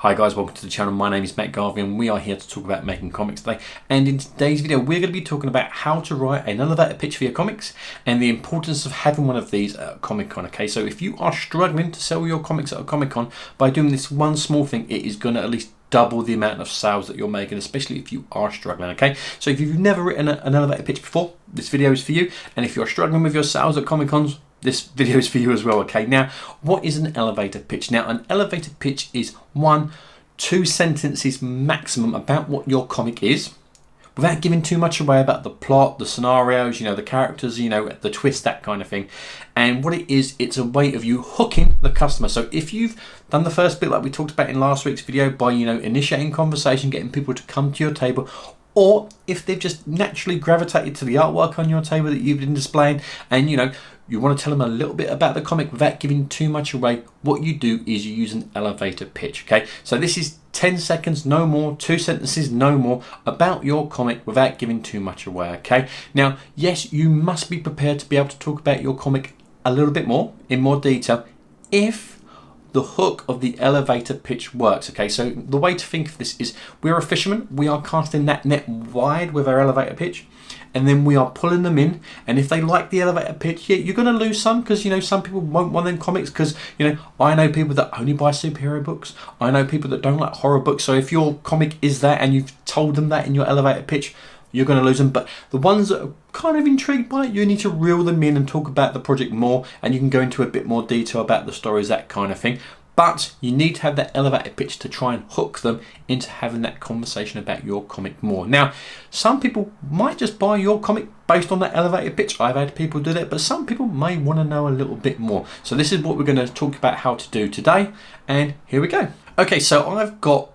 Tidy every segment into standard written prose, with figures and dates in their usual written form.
Hi guys, welcome to the channel. My name is Matt Garvey and we are here to talk about making comics today. And in today's video, we're going to be talking about how to write an elevator pitch for your comics and the importance of having one of these at a Comic-Con. Okay, so if you are struggling to sell your comics at a Comic-Con, by doing this one small thing, it is going to at least double the amount of sales that you're making, especially if you are struggling. Okay, so if you've never written an elevator pitch before, this video is for you. And if you're struggling with your sales at Comic-Cons, this video is for you as well. Okay, now what is an elevator pitch? Now an elevator pitch is 1-2 sentences maximum about what your comic is, without giving too much away about the plot, the scenarios, the characters, the twist, that kind of thing. And what it is, it's a way of you hooking the customer. So if you've done the first bit like we talked about in last week's video by initiating conversation, getting people to come to your table, or if they've just naturally gravitated to the artwork on your table that you've been displaying, and you want to tell them a little bit about the comic without giving too much away, what you do is you use an elevator pitch. Okay, so this is 10 seconds, no more, 2 sentences, no more, about your comic without giving too much away. Okay, now yes, you must be prepared to be able to talk about your comic a little bit more in more detail if the hook of the elevator pitch works. Okay, so the way to think of this is, we're a fisherman, we are casting that net wide with our elevator pitch, and then we are pulling them in. And if they like the elevator pitch, yeah, you're going to lose some, because some people won't want them comics, because I know people that only buy superhero books, I know people that don't like horror books. So if your comic is that and you've told them that in your elevator pitch, you're going to lose them. But the ones that are kind of intrigued by it, you need to reel them in and talk about the project more, and you can go into a bit more detail about the stories, that kind of thing. But you need to have that elevator pitch to try and hook them into having that conversation about your comic more. Now, some people might just buy your comic based on that elevator pitch. I've had people do that, but some people may want to know a little bit more. So this is what we're going to talk about how to do today, and here we go. Okay, so I've got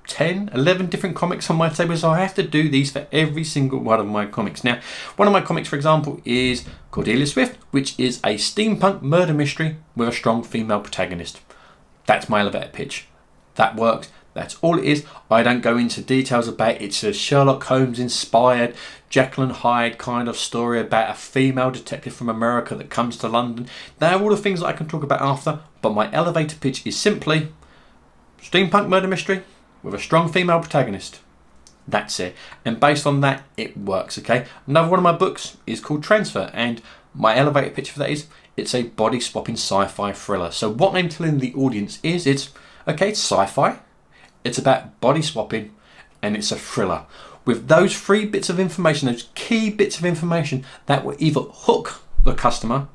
10, 11 different comics on my table, so I have to do these for every single one of my comics. Now, one of my comics, for example, is Cordelia Swift, which is a steampunk murder mystery with a strong female protagonist. That's my elevator pitch. That works. That's all it is. I don't go into details about it. It's a Sherlock Holmes inspired Jekyll and Hyde kind of story about a female detective from America that comes to London. They're all the things that I can talk about after, but my elevator pitch is simply steampunk murder mystery with a strong female protagonist. That's it. And based on that, it works. Okay. Another one of my books is called Transfer, and my elevator pitch for that is, it's a body swapping sci-fi thriller. So what I'm telling the audience is, it's sci-fi, it's about body swapping, and it's a thriller. With those 3 bits of information, those key bits of information, that will either hook the customer,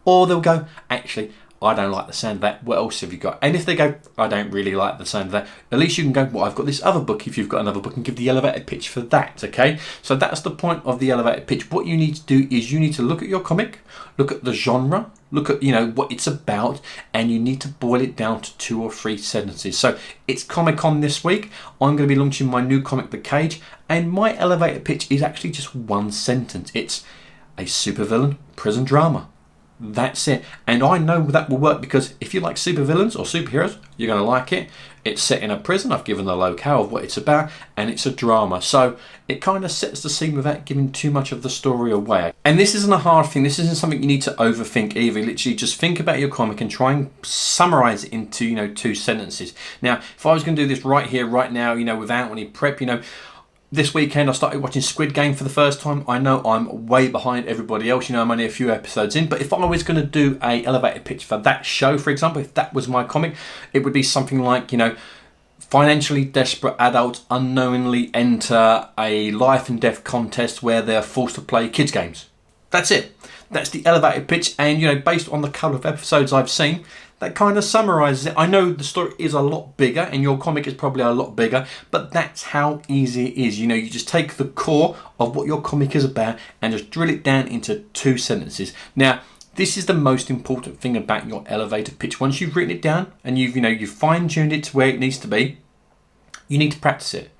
or they'll go, actually, I don't like the sound of that. What else have you got? And if they go, I don't really like the sound of that, at least you can go, well, I've got this other book, if you've got another book, and give the elevator pitch for that. Okay, so that's the point of the elevator pitch. What you need to do is you need to look at your comic, look at the genre, look at what it's about, and you need to boil it down to 2 or 3 sentences. So it's Comic-Con this week. I'm going to be launching my new comic, The Cage, and my elevator pitch is actually just 1 sentence. It's a supervillain prison drama. That's it. And I know that will work, because if you like supervillains or superheroes, you're going to like it. It's set in a prison. I've given the locale of what it's about, and it's a drama. So it kind of sets the scene without giving too much of the story away. And this isn't a hard thing. This isn't something you need to overthink either. Literally just think about your comic and try and summarize it into, 2 sentences. Now, if I was going to do this right here, right now, without any prep, this weekend I started watching Squid Game for the first time. I know I'm way behind everybody else. I'm only a few episodes in. But if I was going to do a elevator pitch for that show, for example, if that was my comic, it would be something like, financially desperate adults unknowingly enter a life and death contest where they're forced to play kids games. That's it. That's the elevator pitch. And, based on the couple of episodes I've seen, that kind of summarizes it. I know the story is a lot bigger, and your comic is probably a lot bigger, but that's how easy it is. You just take the core of what your comic is about and just drill it down into 2 sentences. Now, this is the most important thing about your elevator pitch. Once you've written it down and you've fine-tuned it to where it needs to be, you need to practice it,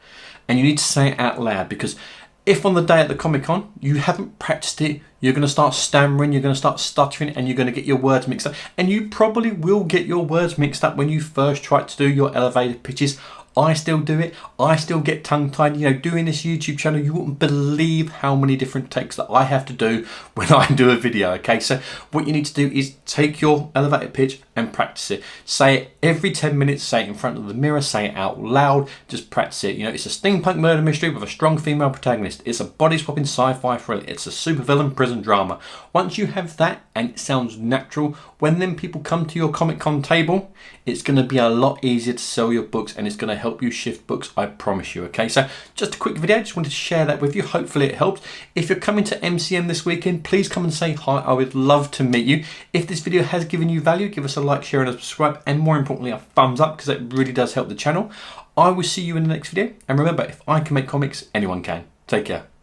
and you need to say it out loud, because if on the day at the Comic-Con you haven't practiced it, you're going to start stammering, you're going to start stuttering, and you're going to get your words mixed up. And you probably will get your words mixed up when you first try to do your elevator pitches. I still do it. I still get tongue-tied. Doing this YouTube channel, you wouldn't believe how many different takes that I have to do when I do a video, okay? So what you need to do is take your elevator pitch and practice it. Say it every 10 minutes, say it in front of the mirror, say it out loud, just practice it. You know, it's a steampunk murder mystery with a strong female protagonist. It's a body-swapping sci-fi thriller. It's a supervillain prison drama. Once you have that and it sounds natural, when then people come to your Comic Con table, it's going to be a lot easier to sell your books, and it's going to help you shift books, I promise you. Okay, so just a quick video, just wanted to share that with you. Hopefully it helped. If you're coming to MCM this weekend, please come and say hi. I would love to meet you. If this video has given you value, give us a like, share and a subscribe, and more importantly a thumbs up, because it really does help the channel. I will see you in the next video, and remember, if I can make comics, anyone can. Take care.